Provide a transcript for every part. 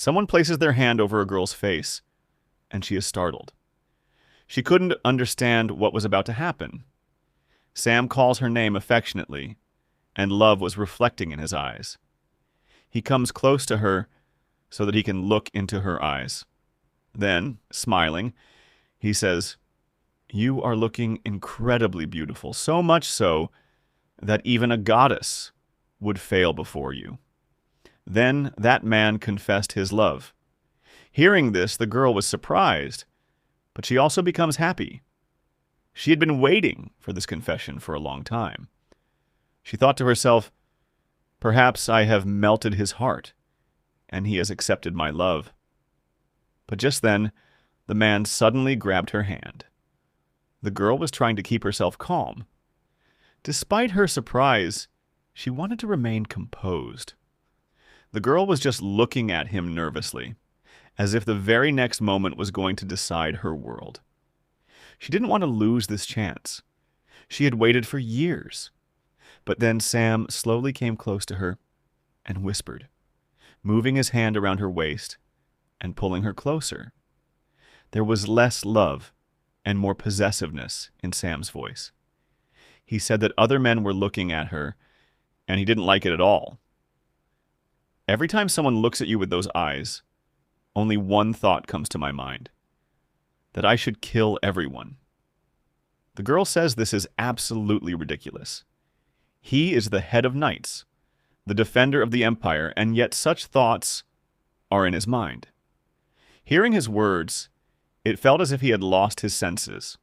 Someone places their hand over a girl's face, and she is startled. She couldn't understand what was about to happen. Sam calls her name affectionately, and love was reflecting in his eyes. He comes close to her so that he can look into her eyes. Then, smiling, he says, "You are looking incredibly beautiful, so much so that even a goddess would fail before you." Then that man confessed his love. Hearing this, the girl was surprised, but she also becomes happy. She had been waiting for this confession for a long time. She thought to herself, "Perhaps I have melted his heart, and he has accepted my love." But just then, the man suddenly grabbed her hand. The girl was trying to keep herself calm. Despite her surprise, she wanted to remain composed. The girl was just looking at him nervously, as if the very next moment was going to decide her world. She didn't want to lose this chance. She had waited for years. But then Sam slowly came close to her and whispered, moving his hand around her waist and pulling her closer. There was less love and more possessiveness in Sam's voice. He said that other men were looking at her, and he didn't like it at all. Every time someone looks at you with those eyes, only one thought comes to my mind: that I should kill everyone. The girl says this is absolutely ridiculous. He is the head of knights, the defender of the empire, and yet such thoughts are in his mind. Hearing his words, it felt as if he had lost his senses.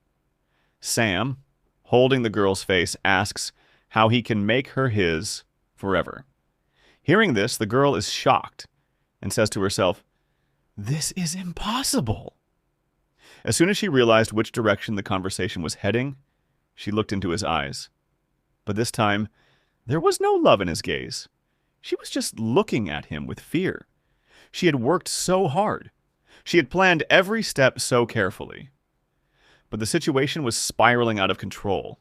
Sam, holding the girl's face, asks how he can make her his forever. Hearing this, the girl is shocked and says to herself, "This is impossible." As soon as she realized which direction the conversation was heading, she looked into his eyes. But this time, there was no love in his gaze. She was just looking at him with fear. She had worked so hard. She had planned every step so carefully. But the situation was spiraling out of control.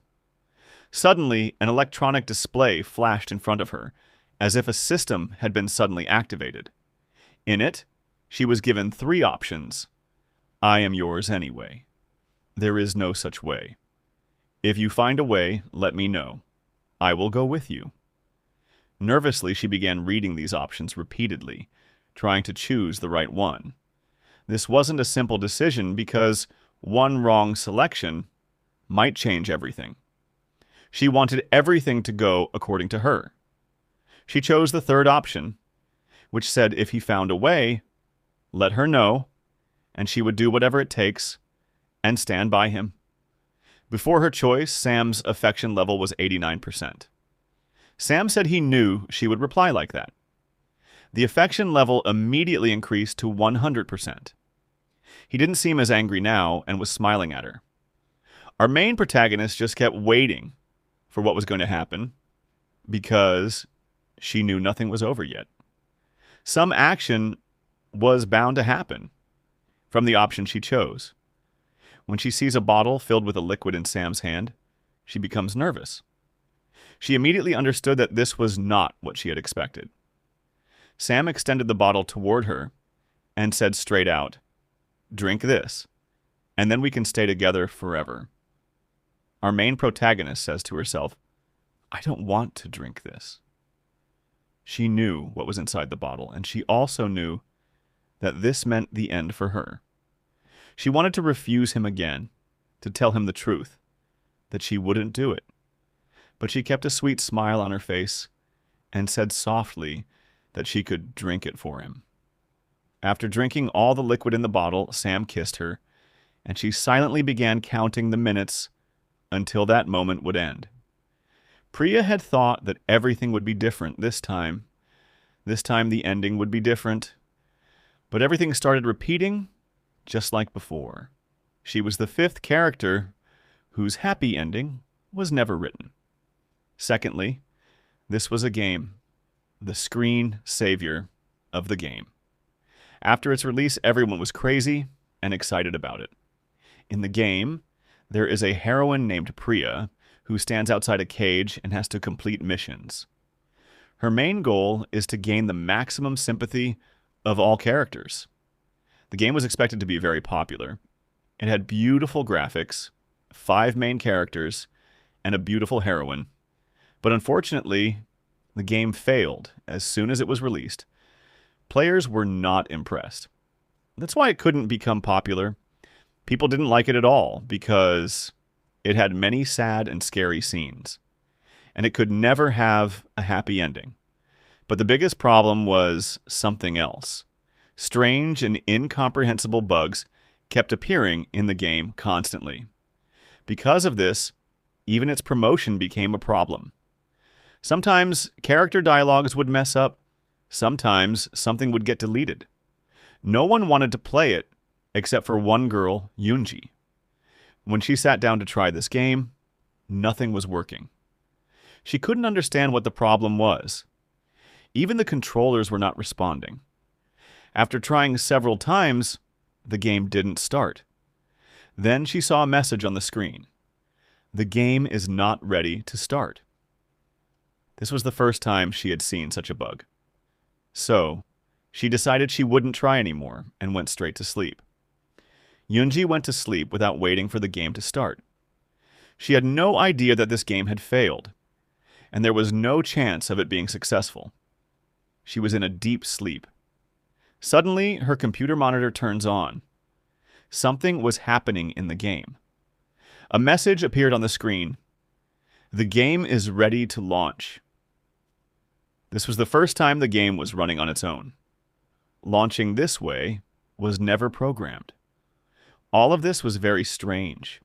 Suddenly, an electronic display flashed in front of her, as if a system had been suddenly activated. In it, she was given 3 options. "I am yours anyway." "There is no such way." "If you find a way, let me know. I will go with you." Nervously, she began reading these options repeatedly, trying to choose the right one. This wasn't a simple decision because one wrong selection might change everything. She wanted everything to go according to her. She chose the 3rd option, which said if he found a way, let her know, and she would do whatever it takes and stand by him. Before her choice, Sam's affection level was 89%. Sam said he knew she would reply like that. The affection level immediately increased to 100%. He didn't seem as angry now and was smiling at her. Our main protagonist just kept waiting for what was going to happen because she knew nothing was over yet. Some action was bound to happen from the option she chose. When she sees a bottle filled with a liquid in Sam's hand, she becomes nervous. She immediately understood that this was not what she had expected. Sam extended the bottle toward her and said straight out, "Drink this, and then we can stay together forever." Our main protagonist says to herself, "I don't want to drink this." She knew what was inside the bottle, and she also knew that this meant the end for her. She wanted to refuse him again, to tell him the truth, that she wouldn't do it. But she kept a sweet smile on her face and said softly that she could drink it for him. After drinking all the liquid in the bottle, Sam kissed her, and she silently began counting the minutes until that moment would end. Priya had thought that everything would be different this time. This time the ending would be different. But everything started repeating just like before. She was the 5th character whose happy ending was never written. Secondly, this was a game, the screen savior of the game. After its release, everyone was crazy and excited about it. In the game, there is a heroine named Priya who stands outside a cage and has to complete missions. Her main goal is to gain the maximum sympathy of all characters. The game was expected to be very popular. It had beautiful graphics, 5 main characters, and a beautiful heroine. But unfortunately, the game failed as soon as it was released. Players were not impressed. That's why it couldn't become popular. People didn't like it at all because it had many sad and scary scenes, and it could never have a happy ending. But the biggest problem was something else. Strange and incomprehensible bugs kept appearing in the game constantly. Because of this, even its promotion became a problem. Sometimes character dialogues would mess up. Sometimes something would get deleted. No one wanted to play it except for one girl, Yoonji. When she sat down to try this game, nothing was working. She couldn't understand what the problem was. Even the controllers were not responding. After trying several times, the game didn't start. Then she saw a message on the screen. The game is not ready to start. This was the first time she had seen such a bug. So, she decided she wouldn't try anymore and went straight to sleep. Yoonji went to sleep without waiting for the game to start. She had no idea that this game had failed, and there was no chance of it being successful. She was in a deep sleep. Suddenly, her computer monitor turns on. Something was happening in the game. A message appeared on the screen. The game is ready to launch. This was the first time the game was running on its own. Launching this way was never programmed. All of this was very strange.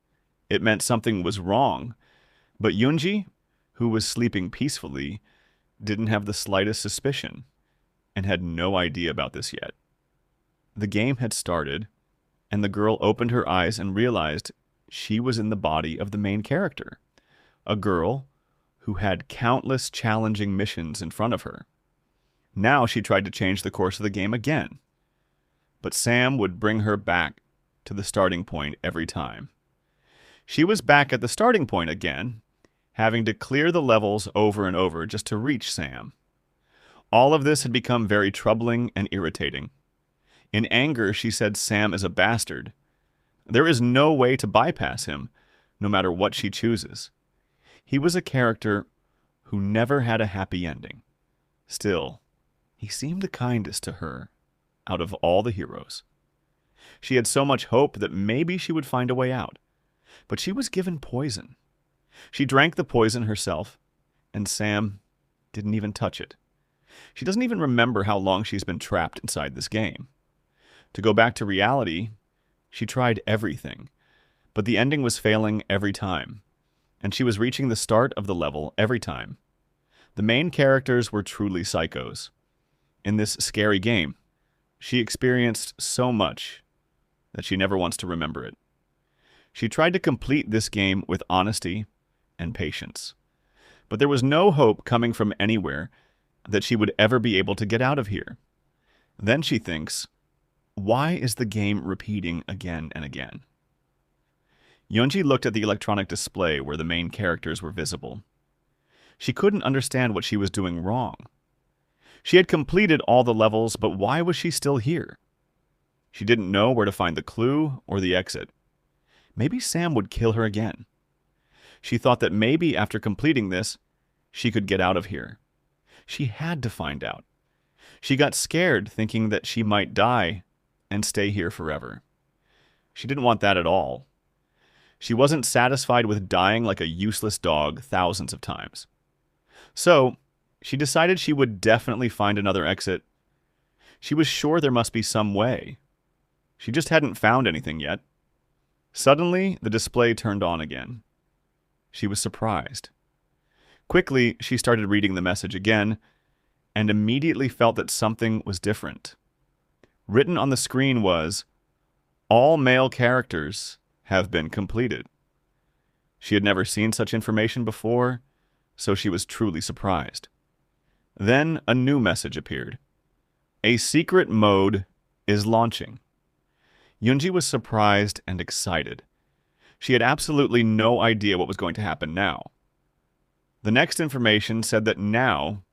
It meant something was wrong, but Yoonji, who was sleeping peacefully, didn't have the slightest suspicion and had no idea about this yet. The game had started, and the girl opened her eyes and realized she was in the body of the main character, a girl who had countless challenging missions in front of her. Now she tried to change the course of the game again, but Sam would bring her back to the starting point every time. She was back at the starting point again, having to clear the levels over and over just to reach Sam. All of this had become very troubling and irritating. In anger, she said Sam is a bastard. There is no way to bypass him, no matter what she chooses. He was a character who never had a happy ending. Still, he seemed the kindest to her out of all the heroes. She had so much hope that maybe she would find a way out. But she was given poison. She drank the poison herself, and Sam didn't even touch it. She doesn't even remember how long she's been trapped inside this game. To go back to reality, she tried everything, but the ending was failing every time, and she was reaching the start of the level every time. The main characters were truly psychos. In this scary game, she experienced so much that she never wants to remember it. She tried to complete this game with honesty and patience, but there was no hope coming from anywhere that she would ever be able to get out of here. Then she thinks, why is the game repeating again and again? Yoonji looked at the electronic display where the main characters were visible. She couldn't understand what she was doing wrong. She had completed all the levels, but why was she still here? She didn't know where to find the clue or the exit. Maybe Sam would kill her again. She thought that maybe after completing this, she could get out of here. She had to find out. She got scared thinking that she might die and stay here forever. She didn't want that at all. She wasn't satisfied with dying like a useless dog thousands of times. So, she decided she would definitely find another exit. She was sure there must be some way. She just hadn't found anything yet. Suddenly, the display turned on again. She was surprised. Quickly, she started reading the message again, and immediately felt that something was different. Written on the screen was, "All male characters have been completed." She had never seen such information before, so she was truly surprised. Then a new message appeared. A secret mode is launching. Yoonji was surprised and excited. She had absolutely no idea what was going to happen now. The next information said that now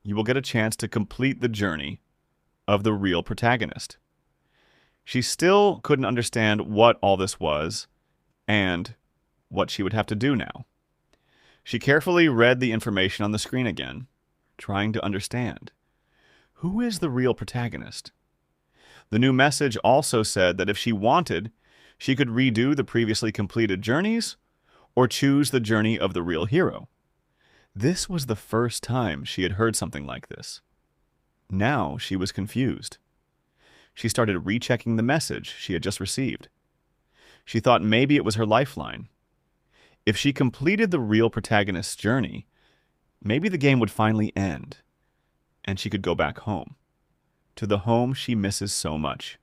you will get a chance to complete the journey of the real protagonist. She still couldn't understand what all this was and what she would have to do now. She carefully read the information on the screen again, trying to understand. Who is the real protagonist? The new message also said that if she wanted, she could redo the previously completed journeys or choose the journey of the real hero. This was the first time she had heard something like this. Now she was confused. She started rechecking the message she had just received. She thought maybe it was her lifeline. If she completed the real protagonist's journey, maybe the game would finally end, and she could go back home, to the home she misses so much.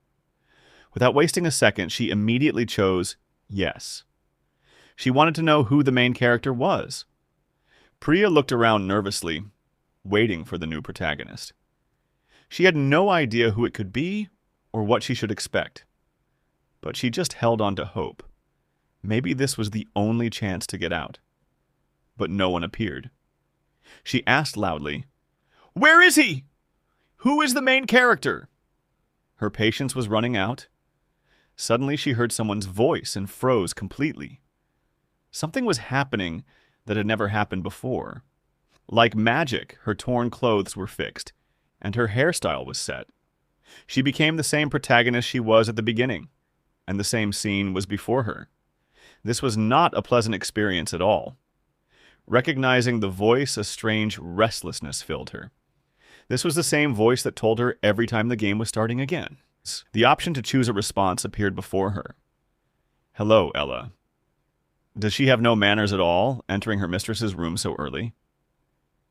Without wasting a second, she immediately chose yes. She wanted to know who the main character was. Priya looked around nervously, waiting for the new protagonist. She had no idea who it could be or what she should expect. But she just held on to hope. Maybe this was the only chance to get out. But no one appeared. She asked loudly, "Where is he? Who is the main character?" Her patience was running out. Suddenly she heard someone's voice and froze completely. Something was happening that had never happened before. Like magic, her torn clothes were fixed, and her hairstyle was set. She became the same protagonist she was at the beginning, and the same scene was before her. This was not a pleasant experience at all. Recognizing the voice, a strange restlessness filled her. This was the same voice that told her every time the game was starting again. The option to choose a response appeared before her. "Hello, Ella." Does she have no manners at all, entering her mistress's room so early?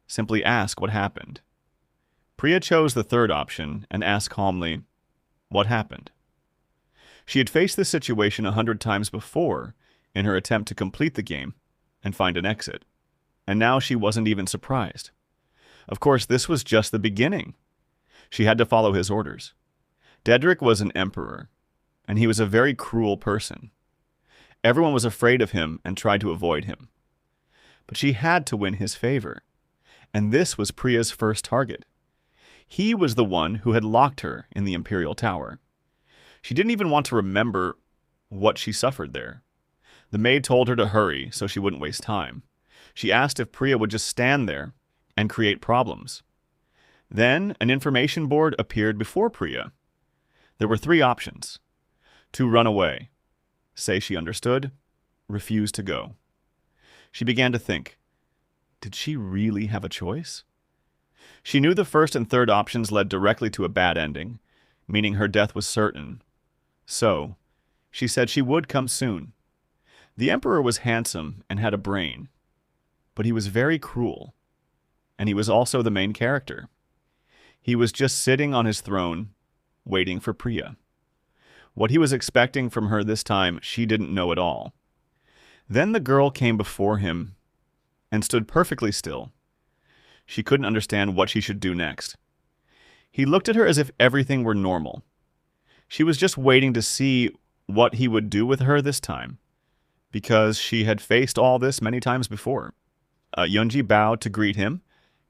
Simply ask what happened. Priya chose the third option and asked calmly, "What happened?" She had faced this situation 100 times before in her attempt to complete the game and find an exit, and now she wasn't even surprised. Of course, this was just the beginning. She had to follow his orders. Dedrick was an emperor, and he was a very cruel person. Everyone was afraid of him and tried to avoid him. But she had to win his favor, and this was Priya's first target. He was the one who had locked her in the Imperial Tower. She didn't even want to remember what she suffered there. The maid told her to hurry so she wouldn't waste time. She asked if Priya would just stand there and create problems. Then an information board appeared before Priya. There were 3 options. To run away, say she understood, refuse to go. She began to think, did she really have a choice? She knew the first and third options led directly to a bad ending, meaning her death was certain. So, she said she would come soon. The Emperor was handsome and had a brain, but he was very cruel, and he was also the main character. He was just sitting on his throne, waiting for Priya. What he was expecting from her this time, she didn't know at all. Then the girl came before him and stood perfectly still. She couldn't understand what she should do next. He looked at her as if everything were normal. She was just waiting to see what he would do with her this time, because she had faced all this many times before. Yunji bowed to greet him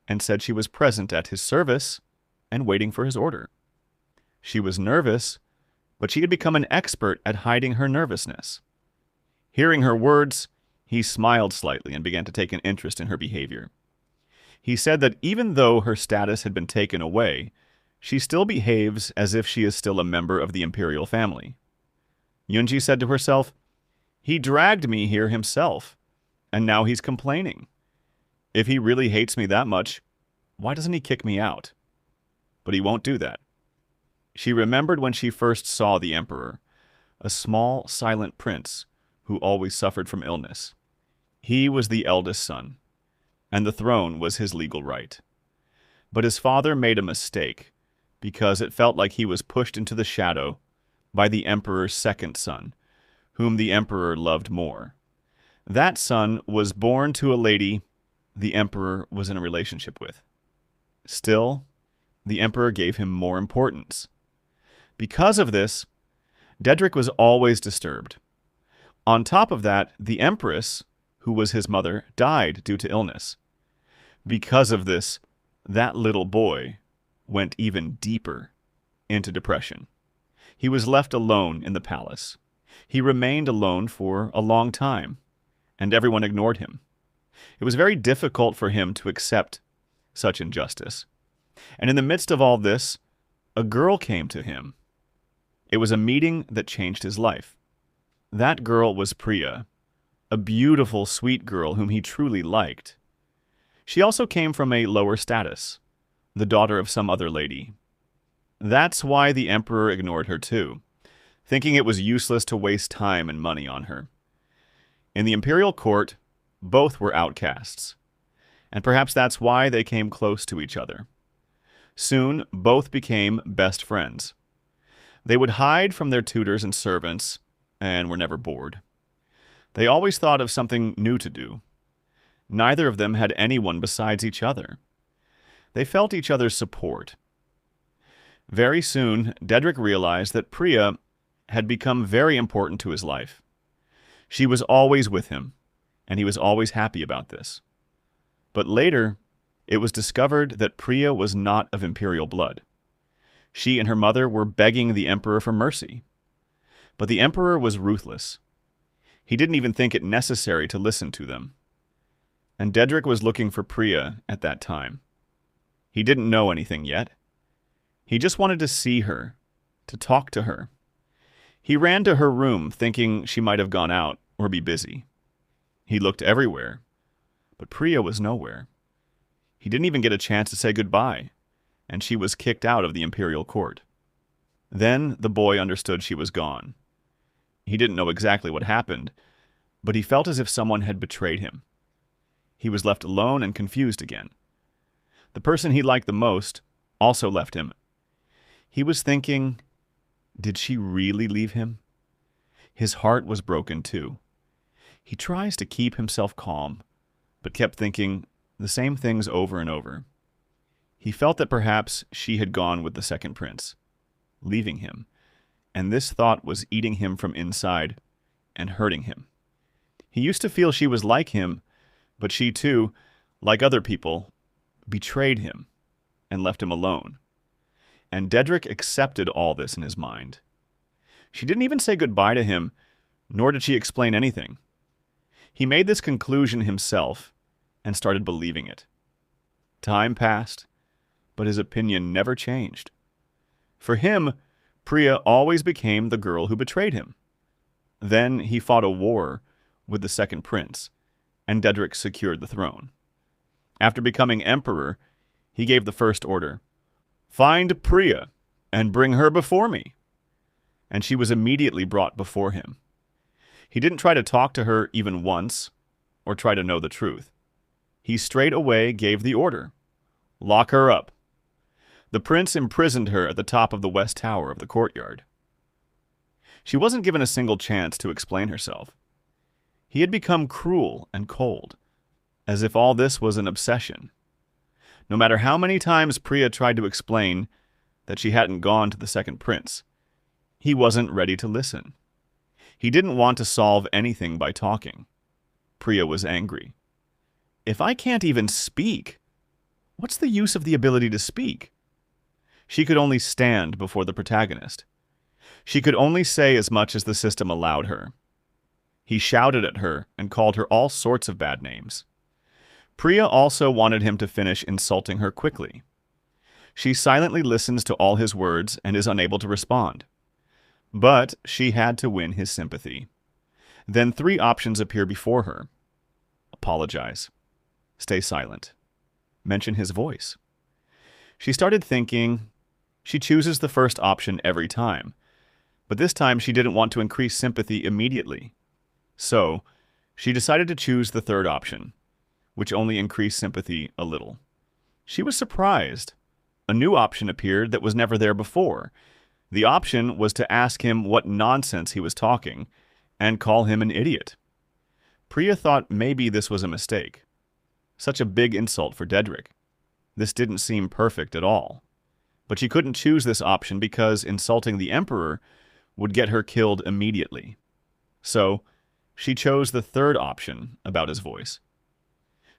and said she was present at his service and waiting for his order. She was nervous, but she had become an expert at hiding her nervousness. Hearing her words, he smiled slightly and began to take an interest in her behavior. He said that even though her status had been taken away, she still behaves as if she is still a member of the imperial family. Yunji said to herself, "He dragged me here himself, and now he's complaining. If he really hates me that much, why doesn't he kick me out?" But he won't do that. She remembered when she first saw the Emperor, a small, silent prince who always suffered from illness. He was the eldest son, and the throne was his legal right. But his father made a mistake, because it felt like he was pushed into the shadow by the Emperor's second son, whom the Emperor loved more. That son was born to a lady the Emperor was in a relationship with. Still, the Emperor gave him more importance. Because of this, Dedrick was always disturbed. On top of that, the Empress, who was his mother, died due to illness. Because of this, that little boy went even deeper into depression. He was left alone in the palace. He remained alone for a long time, and everyone ignored him. It was very difficult for him to accept such injustice. And in the midst of all this, a girl came to him. It was a meeting that changed his life. That girl was Priya, a beautiful, sweet girl whom he truly liked. She also came from a lower status, the daughter of some other lady. That's why the emperor ignored her too, thinking it was useless to waste time and money on her. In the imperial court, both were outcasts, and perhaps that's why they came close to each other. Soon, both became best friends. They would hide from their tutors and servants, and were never bored. They always thought of something new to do. Neither of them had anyone besides each other. They felt each other's support. Very soon, Dedrick realized that Priya had become very important to his life. She was always with him, and he was always happy about this. But later, it was discovered that Priya was not of imperial blood. She and her mother were begging the emperor for mercy. But the emperor was ruthless. He didn't even think it necessary to listen to them. And Dedrick was looking for Priya at that time. He didn't know anything yet. He just wanted to see her, to talk to her. He ran to her room, thinking she might have gone out or be busy. He looked everywhere, but Priya was nowhere. He didn't even get a chance to say goodbye, and she was kicked out of the imperial court. Then the boy understood she was gone. He didn't know exactly what happened, but he felt as if someone had betrayed him. He was left alone and confused again. The person he liked the most also left him. He was thinking, did she really leave him? His heart was broken too. He tries to keep himself calm, but kept thinking the same things over and over. He felt that perhaps she had gone with the second prince, leaving him, and this thought was eating him from inside and hurting him. He used to feel she was like him, but she too, like other people, betrayed him and left him alone. And Dedrick accepted all this in his mind. She didn't even say goodbye to him, nor did she explain anything. He made this conclusion himself and started believing it. Time passed, but his opinion never changed. For him, Priya always became the girl who betrayed him. Then he fought a war with the second prince, and Dedrick secured the throne. After becoming emperor, he gave the first order, "Find Priya and bring her before me." And she was immediately brought before him. He didn't try to talk to her even once, or try to know the truth. He straight away gave the order, "Lock her up." The prince imprisoned her at the top of the west tower of the courtyard. She wasn't given a single chance to explain herself. He had become cruel and cold, as if all this was an obsession. No matter how many times Priya tried to explain that she hadn't gone to the second prince, he wasn't ready to listen. He didn't want to solve anything by talking. Priya was angry. If I can't even speak, what's the use of the ability to speak? She could only stand before the protagonist. She could only say as much as the system allowed her. He shouted at her and called her all sorts of bad names. Priya also wanted him to finish insulting her quickly. She silently listens to all his words and is unable to respond. But she had to win his sympathy. Then 3 options appear before her. Apologize. Stay silent. Mention his voice. She started thinking. She chooses the first option every time. But this time she didn't want to increase sympathy immediately. So, she decided to choose the third option, which only increased sympathy a little. She was surprised. A new option appeared that was never there before. The option was to ask him what nonsense he was talking and call him an idiot. Priya thought maybe this was a mistake. Such a big insult for Dedrick. This didn't seem perfect at all. But she couldn't choose this option because insulting the emperor would get her killed immediately. So, she chose the third option about his voice.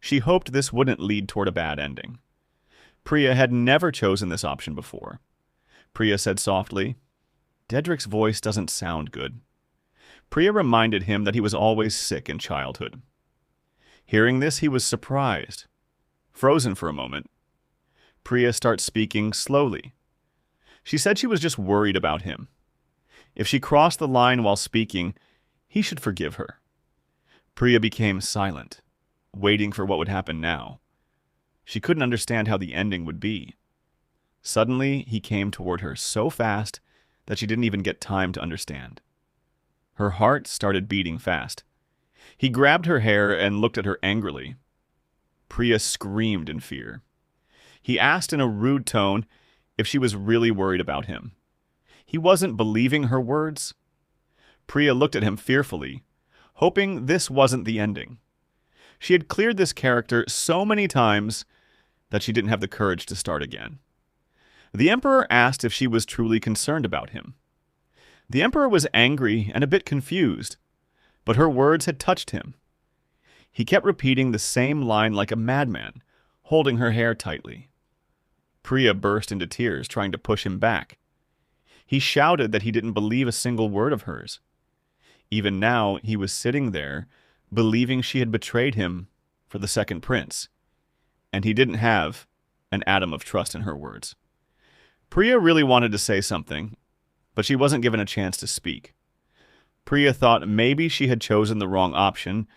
She hoped this wouldn't lead toward a bad ending. Priya had never chosen this option before. Priya said softly. Dedrick's voice doesn't sound good. Priya reminded him that he was always sick in childhood. Hearing this, he was surprised, frozen for a moment. Priya starts speaking slowly. She said she was just worried about him. If she crossed the line while speaking, he should forgive her. Priya became silent, waiting for what would happen now. She couldn't understand how the ending would be. Suddenly, he came toward her so fast that she didn't even get time to understand. Her heart started beating fast. He grabbed her hair and looked at her angrily. Priya screamed in fear. He asked in a rude tone if she was really worried about him. He wasn't believing her words. Priya looked at him fearfully, hoping this wasn't the ending. She had cleared this character so many times that she didn't have the courage to start again. The Emperor asked if she was truly concerned about him. The Emperor was angry and a bit confused, but her words had touched him. He kept repeating the same line like a madman, holding her hair tightly. Priya burst into tears, trying to push him back. He shouted that he didn't believe a single word of hers. Even now, he was sitting there, believing she had betrayed him for the second prince, and he didn't have an atom of trust in her words. Priya really wanted to say something, but she wasn't given a chance to speak. Priya thought maybe she had chosen the wrong option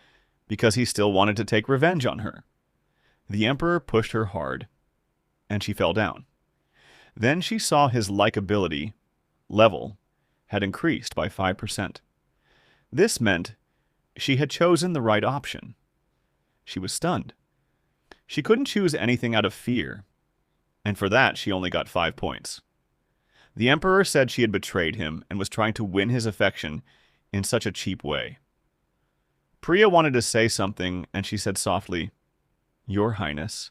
because he still wanted to take revenge on her. The Emperor pushed her hard, and she fell down. Then she saw his likability level had increased by 5%. This meant she had chosen the right option. She was stunned. She couldn't choose anything out of fear, and for that she only got 5 points. The Emperor said she had betrayed him and was trying to win his affection in such a cheap way. Priya wanted to say something, and she said softly, "Your Highness."